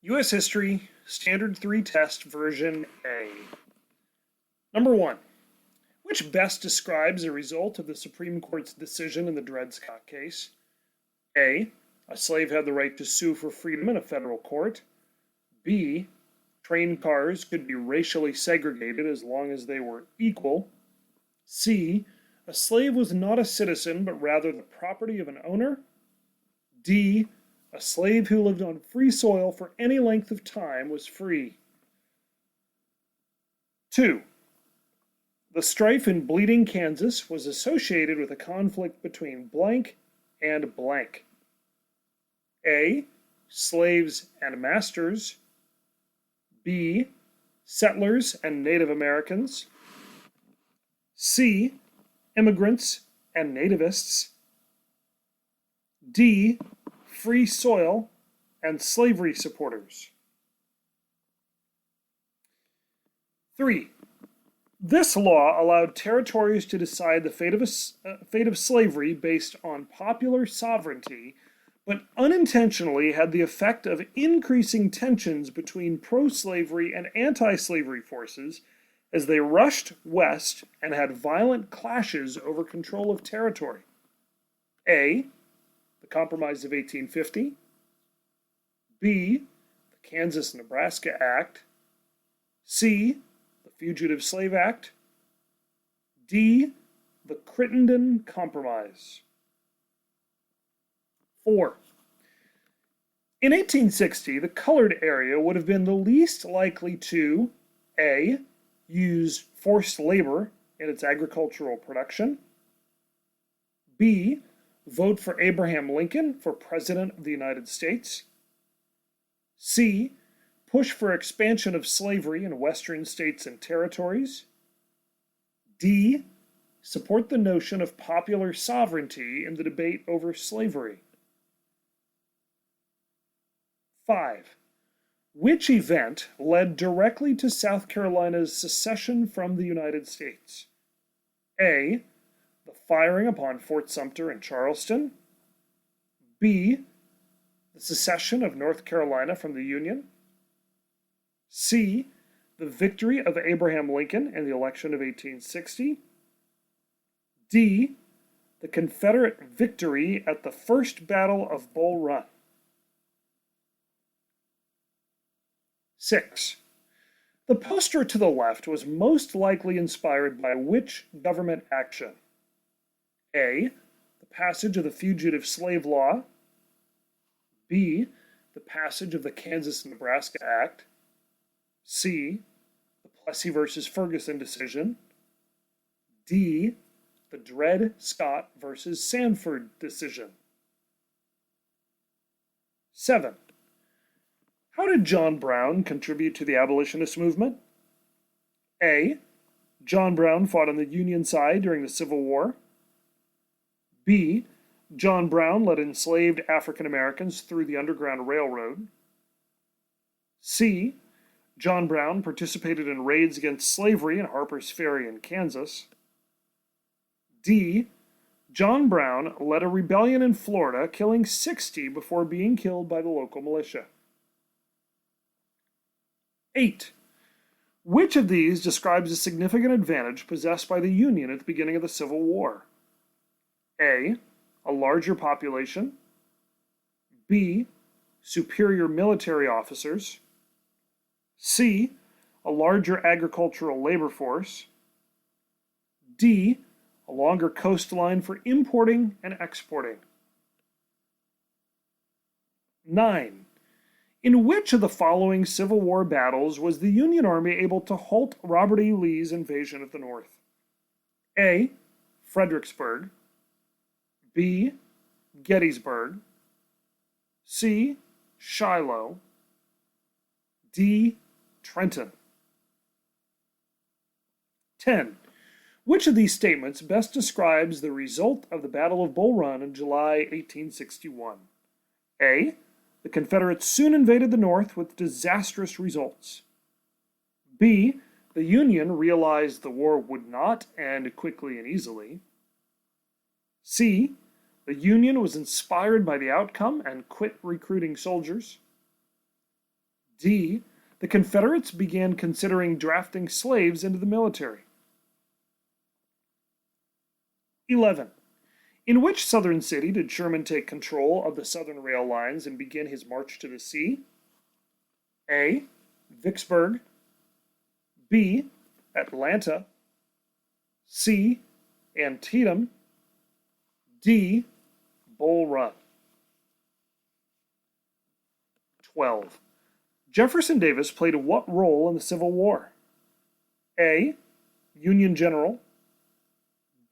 U.S. History, Standard 3 Test, Version A. Number 1. Which best describes a result of the Supreme Court's decision in the Dred Scott case? A. A slave had the right to sue for freedom in a federal court. B. Train cars could be racially segregated as long as they were equal. C. A slave was not a citizen but rather the property of an owner. D. A slave who lived on free soil for any length of time was free. 2. The strife in Bleeding, Kansas was associated with a conflict between blank and blank. A. Slaves and masters. B. Settlers and Native Americans. C. Immigrants and nativists. D. Free soil and slavery supporters. 3. This law allowed territories to decide the fate of slavery based on popular sovereignty, but unintentionally had the effect of increasing tensions between pro-slavery and anti-slavery forces as they rushed west and had violent clashes over control of territory. A. The Compromise of 1850. B. The Kansas-Nebraska Act. C. The Fugitive Slave Act. D. The Crittenden Compromise. 4. In 1860, the colored area would have been the least likely to A. Use forced labor in its agricultural production. B. Vote for Abraham Lincoln for President of the United States. C. Push for expansion of slavery in western states and territories. D. Support the notion of popular sovereignty in the debate over slavery. 5. Which event led directly to South Carolina's secession from the United States? A. The firing upon Fort Sumter in Charleston. B. The secession of North Carolina from the Union. C. The victory of Abraham Lincoln in the election of 1860. D. The Confederate victory at the First Battle of Bull Run. 6. The poster to the left was most likely inspired by which government action? A. The passage of the Fugitive Slave Law. B. The passage of the Kansas-Nebraska Act. C. The Plessy versus Ferguson decision. D. The Dred Scott versus Sanford decision. 7. How did John Brown contribute to the abolitionist movement? A. John Brown fought on the Union side during the Civil War. B. John Brown led enslaved African Americans through the Underground Railroad. C. John Brown participated in raids against slavery in Harper's Ferry in Kansas. D. John Brown led a rebellion in Florida, killing 60 before being killed by the local militia. 8. Which of these describes a significant advantage possessed by the Union at the beginning of the Civil War? A. A larger population. B. Superior military officers. C. A larger agricultural labor force. D. A longer coastline for importing and exporting. 9. In which of the following Civil War battles was the Union Army able to halt Robert E. Lee's invasion of the North? A. Fredericksburg. B. Gettysburg. C. Shiloh. D. Trenton. 10. Which of these statements best describes the result of the Battle of Bull Run in July 1861? A. The Confederates soon invaded the North with disastrous results. B. The Union realized the war would not end quickly and easily. C. The Union was inspired by the outcome and quit recruiting soldiers. D. The Confederates began considering drafting slaves into the military. 11. In which southern city did Sherman take control of the southern rail lines and begin his march to the sea? A. Vicksburg. B. Atlanta. C. Antietam. D. Bull Run. 12. Jefferson Davis played what role in the Civil War? A. Union General.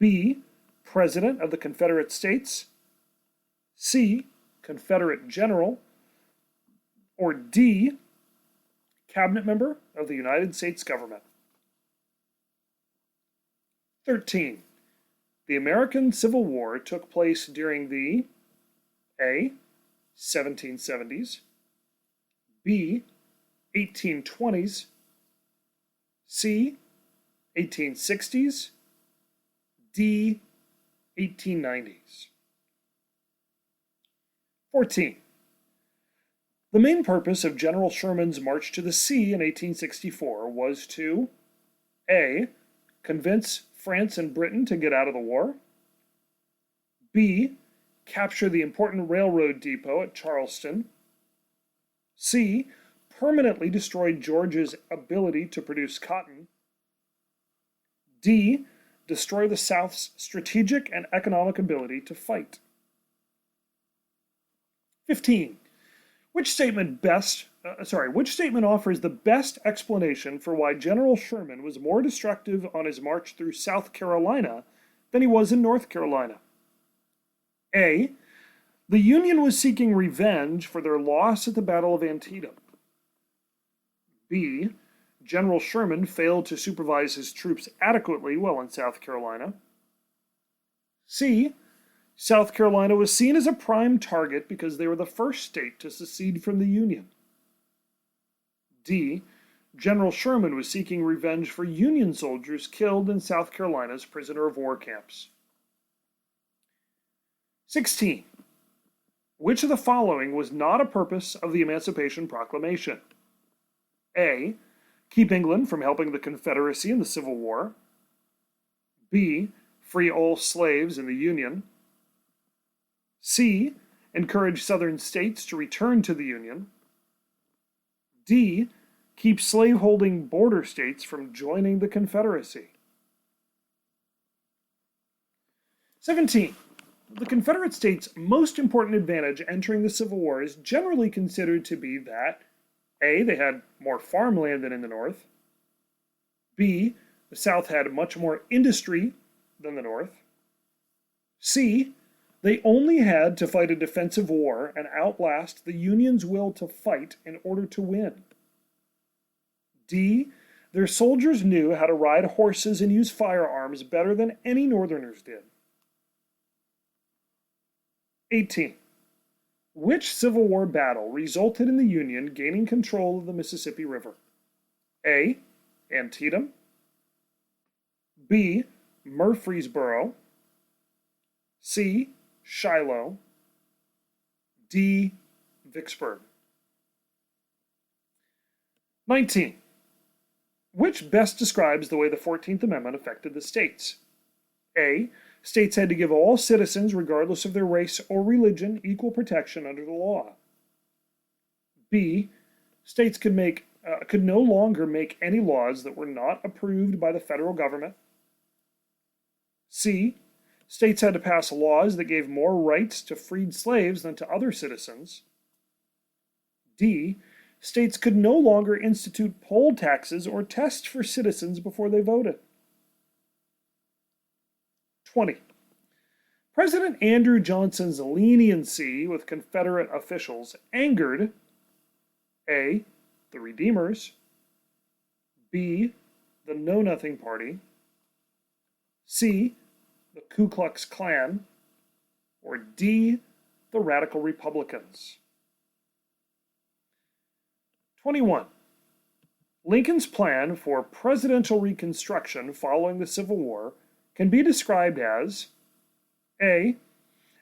B. President of the Confederate States. C. Confederate General. Or D. Cabinet member of the United States government. 13. The American Civil War took place during the A. 1770s, B. 1820s, C. 1860s, D. 1890s. 14. The main purpose of General Sherman's march to the sea in 1864 was to A. Convince France and Britain to get out of the war. B. Capture the important railroad depot at Charleston. C. Permanently destroy Georgia's ability to produce cotton. D. Destroy the South's strategic and economic ability to fight. 15. Which statement offers the best explanation for why General Sherman was more destructive on his march through South Carolina than he was in North Carolina? A. The Union was seeking revenge for their loss at the Battle of Antietam. B. General Sherman failed to supervise his troops adequately while in South Carolina. C. South Carolina was seen as a prime target because they were the first state to secede from the Union. D. General Sherman was seeking revenge for Union soldiers killed in South Carolina's prisoner of war camps. 16. Which of the following was not a purpose of the Emancipation Proclamation? A. Keep England from helping the Confederacy in the Civil War. B. Free all slaves in the Union. C. Encourage Southern states to return to the Union. D. Keep slaveholding border states from joining the Confederacy. 17. The Confederate States' most important advantage entering the Civil War is generally considered to be that A. They had more farmland than in the North. B. The South had much more industry than the North. C. They only had to fight a defensive war and outlast the Union's will to fight in order to win. D. Their soldiers knew how to ride horses and use firearms better than any Northerners did. 18. Which Civil War battle resulted in the Union gaining control of the Mississippi River? A. Antietam. B. Murfreesboro. C. Shiloh. D. Vicksburg. 19. Which best describes the way the 14th Amendment affected the states? A. States had to give all citizens, regardless of their race or religion, equal protection under the law. B. States could no longer make any laws that were not approved by the federal government. C. States had to pass laws that gave more rights to freed slaves than to other citizens. D. States could no longer institute poll taxes or tests for citizens before they voted. 20. President Andrew Johnson's leniency with Confederate officials angered A. the Redeemers, B. the Know Nothing Party, C. the Ku Klux Klan, or D. the Radical Republicans. 21. Lincoln's plan for presidential reconstruction following the Civil War can be described as A.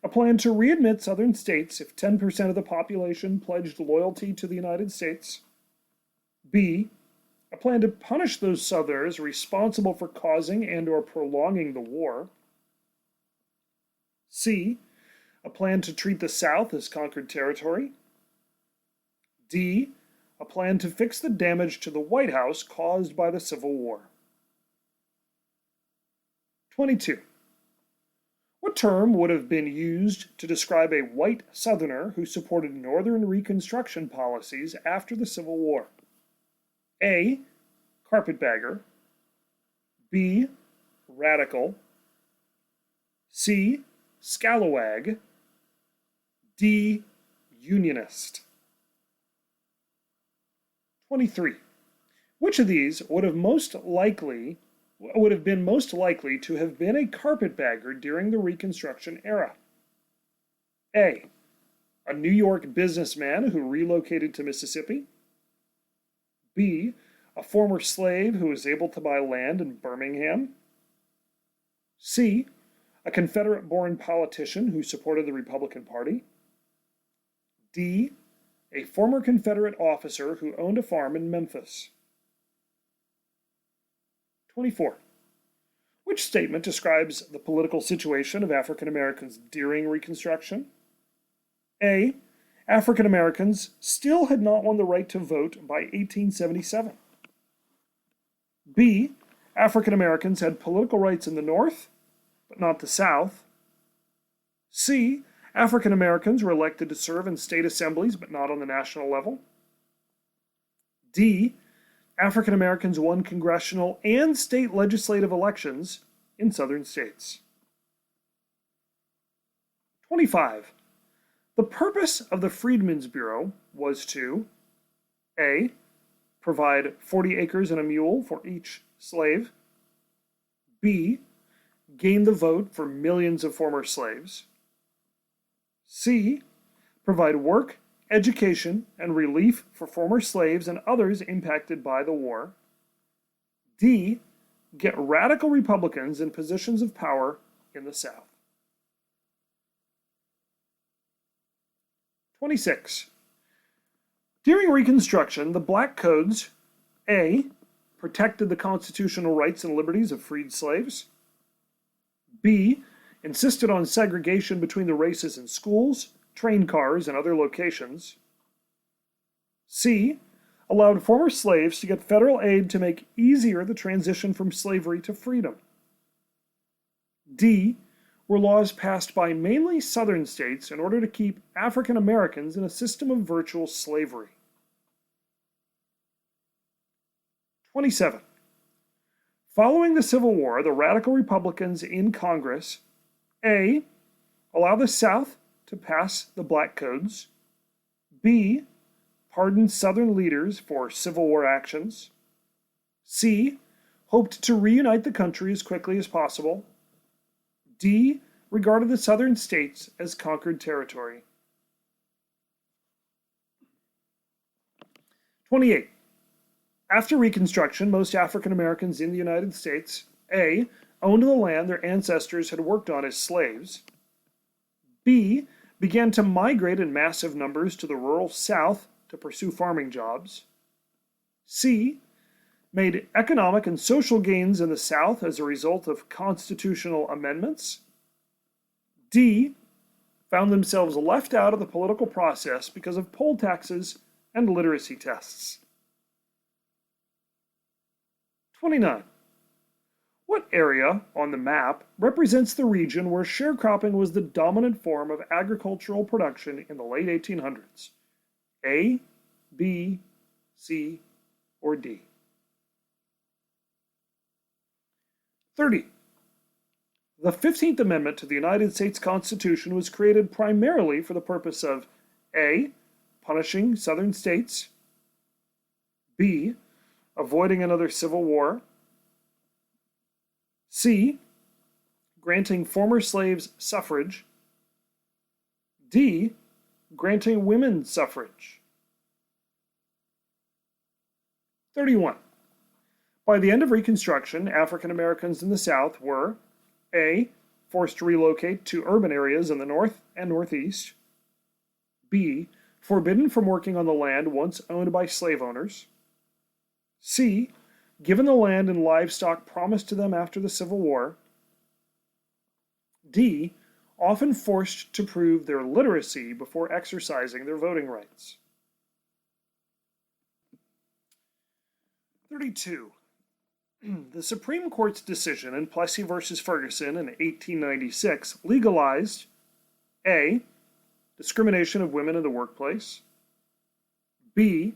A plan to readmit Southern states if 10% of the population pledged loyalty to the United States. B, a plan to punish those Southerners responsible for causing and or prolonging the war. C, a plan to treat the South as conquered territory. D, a plan to fix the damage to the White House caused by the Civil War. 22. What term would have been used to describe a white Southerner who supported Northern Reconstruction policies after the Civil War? A, carpetbagger. B, radical. C, scalawag. D, unionist. 23. Which of these would have been most likely to have been a carpetbagger during the Reconstruction era? A, a New York businessman who relocated to Mississippi. B, a former slave who was able to buy land in Birmingham. C, a Confederate-born politician who supported the Republican Party. D, a former Confederate officer who owned a farm in Memphis. 24. Which statement describes the political situation of African Americans during Reconstruction? A, African Americans still had not won the right to vote by 1877. B, African Americans had political rights in the North, but not the South. C, African Americans were elected to serve in state assemblies, but not on the national level. D, African Americans won congressional and state legislative elections in southern states. 25. The purpose of the Freedmen's Bureau was to A, provide 40 acres and a mule for each slave. B, gain the vote for millions of former slaves. C, provide work, education, and relief for former slaves and others impacted by the war. D, get radical Republicans in positions of power in the South. 26. During Reconstruction, the Black Codes, A, protected the constitutional rights and liberties of freed slaves. B, insisted on segregation between the races in schools, train cars, and other locations. C, allowed former slaves to get federal aid to make easier the transition from slavery to freedom. D, were laws passed by mainly southern states in order to keep African Americans in a system of virtual slavery. 27. Following the Civil War, the radical Republicans in Congress A, allow the South to pass the Black Codes. B, pardon Southern leaders for Civil War actions. C, hoped to reunite the country as quickly as possible. D, regarded the Southern states as conquered territory. 28. After Reconstruction, most African Americans in the United States A, owned the land their ancestors had worked on as slaves. B, began to migrate in massive numbers to the rural South to pursue farming jobs. C, made economic and social gains in the South as a result of constitutional amendments. D, found themselves left out of the political process because of poll taxes and literacy tests. 29. What area on the map represents the region where sharecropping was the dominant form of agricultural production in the late 1800s? A, B, C, or D? 30. The 15th Amendment to the United States Constitution was created primarily for the purpose of A, punishing Southern states, B, avoiding another civil war, C, granting former slaves suffrage, D, granting women suffrage. 31. By the end of Reconstruction, African Americans in the South were A, forced to relocate to urban areas in the North and Northeast. B, forbidden from working on the land once owned by slave owners. C. Given the land and livestock promised to them after the Civil War. D. Often forced to prove their literacy before exercising their voting rights. 32. The Supreme Court's decision in Plessy v. Ferguson in 1896 legalized A. Discrimination of women in the workplace. B.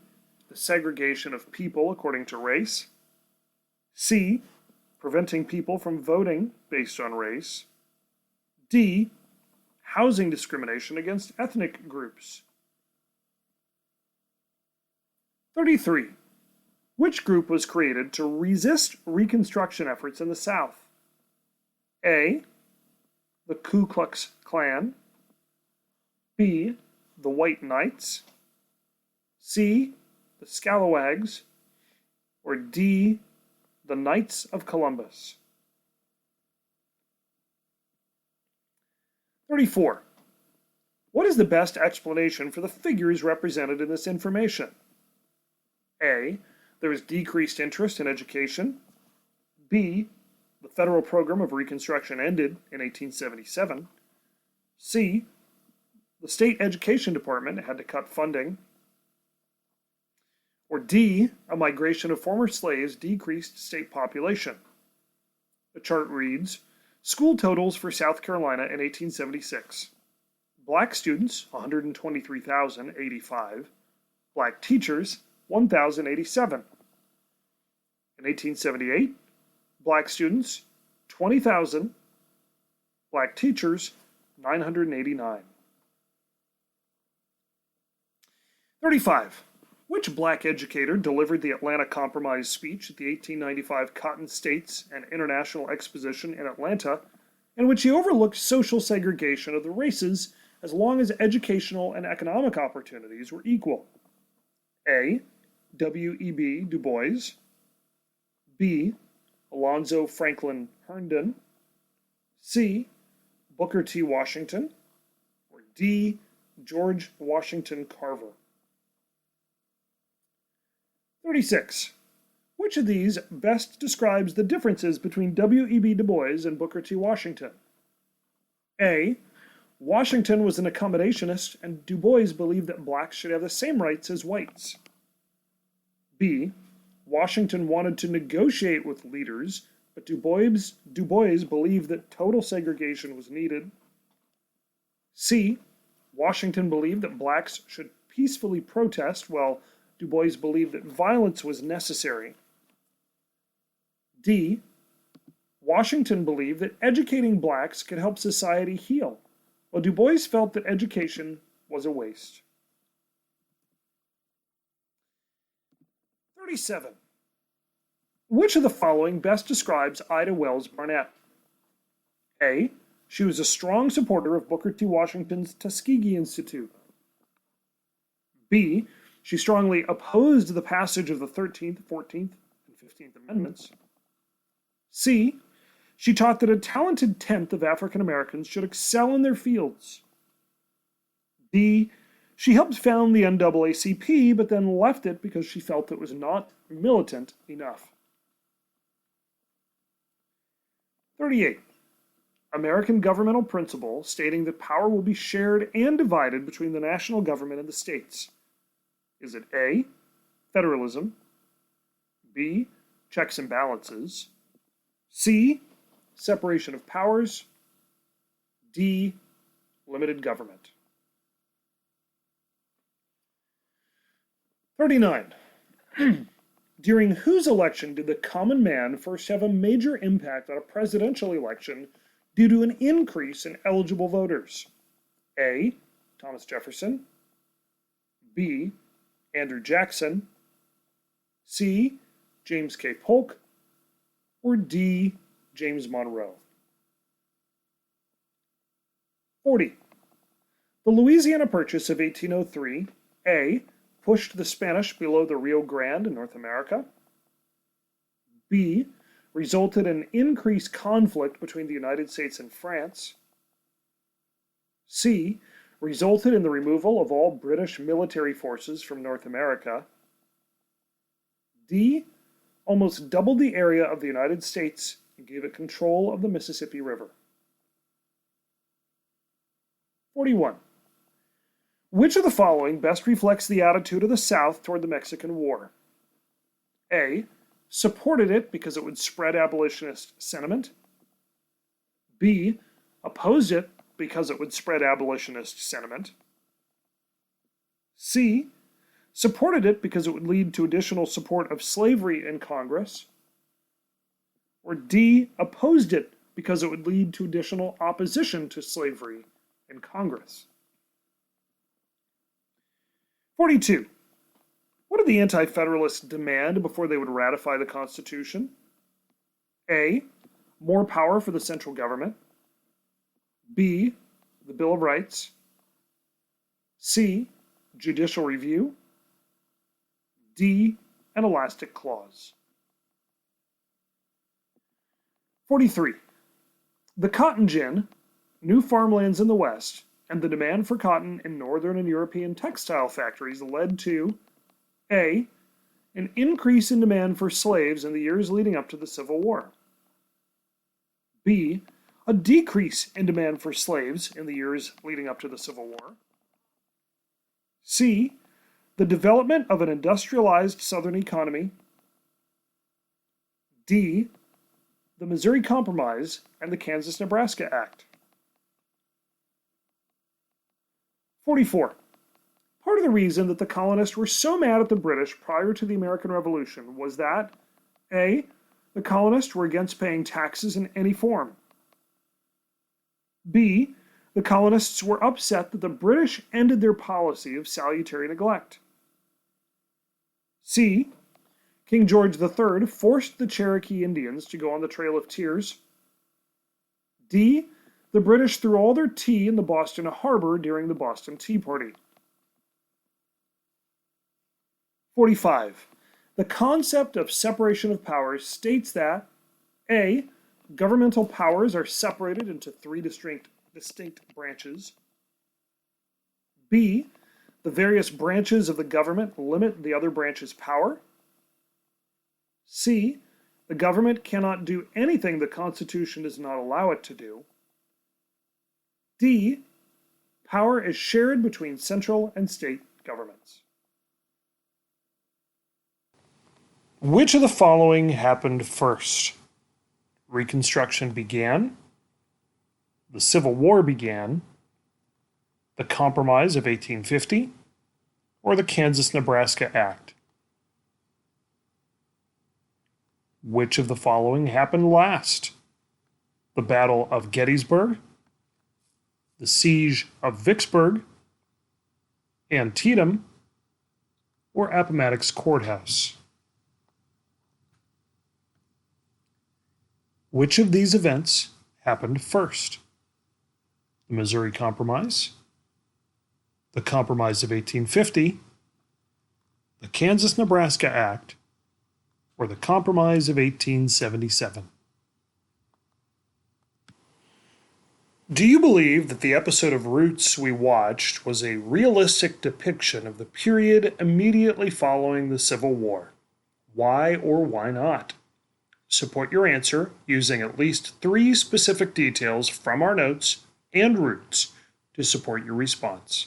The segregation of people according to race. C. Preventing people from voting based on race. D. Housing discrimination against ethnic groups. 33. Which group was created to resist Reconstruction efforts in the South? A. The Ku Klux Klan. B. The White Knights. C. The Scalawags. Or D. The Knights of Columbus. 34. What is the best explanation for the figures represented in this information? A. There was decreased interest in education. B. The federal program of Reconstruction ended in 1877. C. The state education department had to cut funding. Or D. A migration of former slaves decreased state population. The chart reads, school totals for South Carolina in 1876. Black students, 123,085. Black teachers, 1,087. In 1878, black students, 20,000. Black teachers, 989. 35. Which black educator delivered the Atlanta Compromise speech at the 1895 Cotton States and International Exposition in Atlanta, in which he overlooked social segregation of the races as long as educational and economic opportunities were equal? A. W.E.B. Du Bois. B. Alonzo Franklin Herndon. C. Booker T. Washington. Or D. George Washington Carver. 36. Which of these best describes the differences between W.E.B. Du Bois and Booker T. Washington? A. Washington was an accommodationist, and Du Bois believed that blacks should have the same rights as whites. B. Washington wanted to negotiate with leaders, but Du Bois believed that total segregation was needed. C. Washington believed that blacks should peacefully protest, while Du Bois believed that violence was necessary. D. Washington believed that educating blacks could help society heal, while Du Bois felt that education was a waste. 37. Which of the following best describes Ida Wells Barnett? A. She was a strong supporter of Booker T. Washington's Tuskegee Institute. B. She strongly opposed the passage of the 13th, 14th, and 15th Amendments. C. She taught that a talented tenth of African Americans should excel in their fields. D. She helped found the NAACP, but then left it because she felt it was not militant enough. 38. American governmental principle stating that power will be shared and divided between the national government and the states. Is it A. Federalism. B. Checks and balances. C. Separation of powers. D. Limited government. 39. During whose election did the common man first have a major impact on a presidential election due to an increase in eligible voters? A. Thomas Jefferson. B. Andrew Jackson. C. James K. Polk. Or D. James Monroe. 40. The Louisiana Purchase of 1803, A. pushed the Spanish below the Rio Grande in North America. B. resulted in increased conflict between the United States and France. C. resulted in the removal of all British military forces from North America. D. almost doubled the area of the United States and gave it control of the Mississippi River. 41. Which of the following best reflects the attitude of the South toward the Mexican War? A. Supported it because it would spread abolitionist sentiment. B. Opposed it because it would spread abolitionist sentiment. C. Supported it because it would lead to additional support of slavery in Congress. Or D. Opposed it because it would lead to additional opposition to slavery in Congress. 42. What did the Anti-Federalists demand before they would ratify the Constitution? A. More power for the central government. B. The Bill of Rights. C. Judicial review. D. An elastic clause. 43. The cotton gin, new farmlands in the West, and the demand for cotton in Northern and European textile factories led to A. An increase in demand for slaves in the years leading up to the Civil War. B. A decrease in demand for slaves in the years leading up to the Civil War. C. The development of an industrialized Southern economy. D. The Missouri Compromise and the Kansas-Nebraska Act. 44. Part of the reason that the colonists were so mad at the British prior to the American Revolution was that A. The colonists were against paying taxes in any form. B. The colonists were upset that the British ended their policy of salutary neglect. C. King George III forced the Cherokee Indians to go on the Trail of Tears. D. The British threw all their tea in the Boston Harbor during the Boston Tea Party. 45. The concept of separation of powers states that A. Governmental powers are separated into three distinct branches. B. The various branches of the government limit the other branch's power. C. The government cannot do anything the Constitution does not allow it to do. D. Power is shared between central and state governments. Which of the following happened first? Reconstruction began, the Civil War began, the Compromise of 1850, or the Kansas-Nebraska Act? Which of the following happened last? The Battle of Gettysburg, the Siege of Vicksburg, Antietam, or Appomattox Courthouse? Which of these events happened first? The Missouri Compromise, the Compromise of 1850, the Kansas-Nebraska Act, or the Compromise of 1877? Do you believe that the episode of Roots we watched was a realistic depiction of the period immediately following the Civil War? Why or why not? Support your answer using at least 3 specific details from our notes and Roots to support your response.